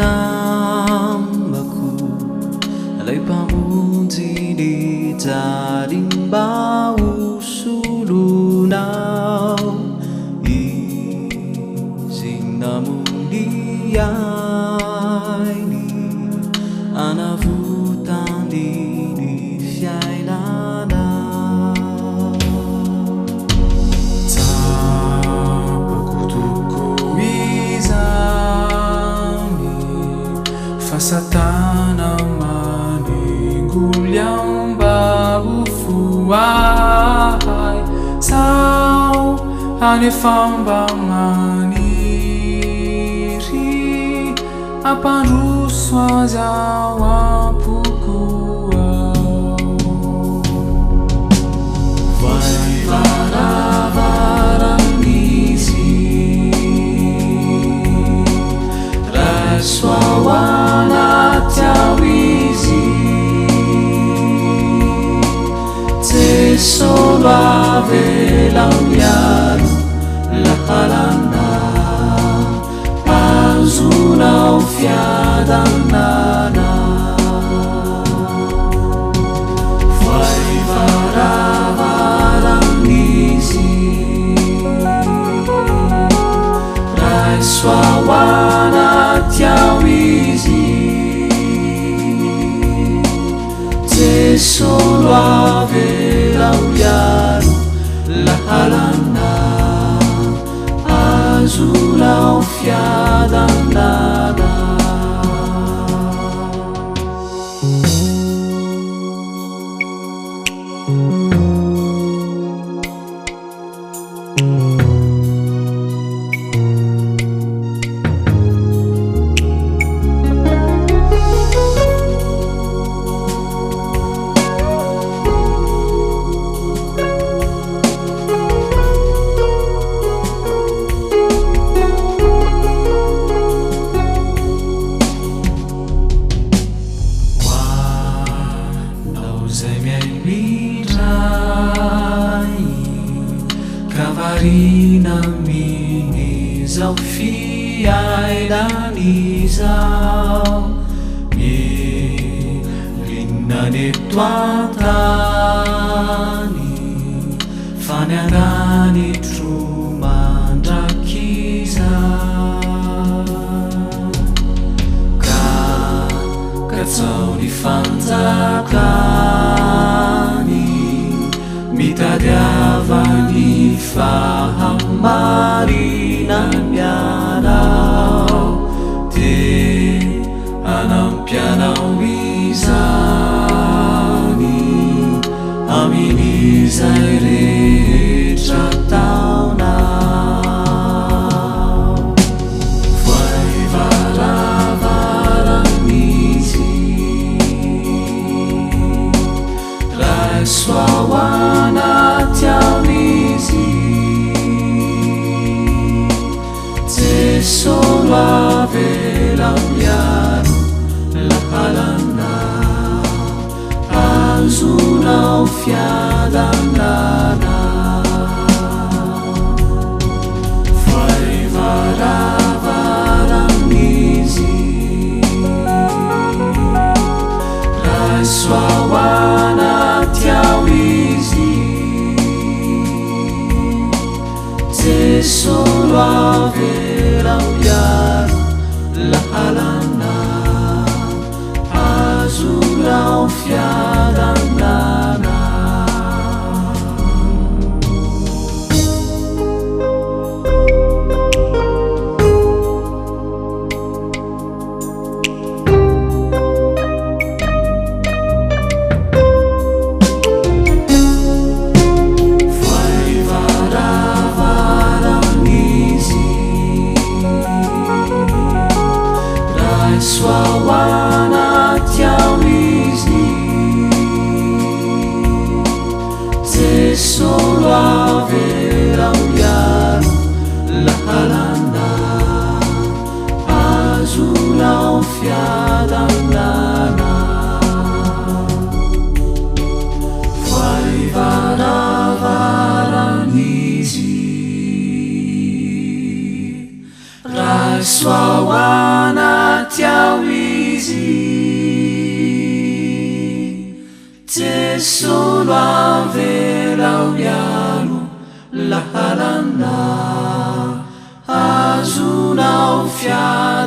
namako alay pamonjy ny jarimba hosolonao izy namony ainy anavotany ny fiainana tsapako toko izany fasatana maningolya mba ho foahay sao anefa mba maniry ampandroso azy ao ampoko ao vai varavaran'izy raiso ao anaty ao izy Jesolo avelau miaro lahalana azonao fiadanana vai varavaran'izy raiso ao anaty ao izy Jesolo avelau miaro lahalana azonao fiadanana Kavarina minizao fiainanizao mielinany eto antany fanianany tro mandrakizao katsao ny fanjakany mitadiavany fahamarina mianao te anampianao izany amin'izay rehetra taonao vai varavaran'izy raiso ao anaty ao izy Jesolo avelau miaro lahalana azonao fiadanana vai varavaran'izy raiso ao anaty ao izy Jesolo avelau miaro lahalana azonao fiadanana raiso ao anaty ao izy Jesolo avelau miaro lahalana azonao fiadanana vai varavaran'izy raiso ao anaty solo avela mialo la halanda azunao fiaro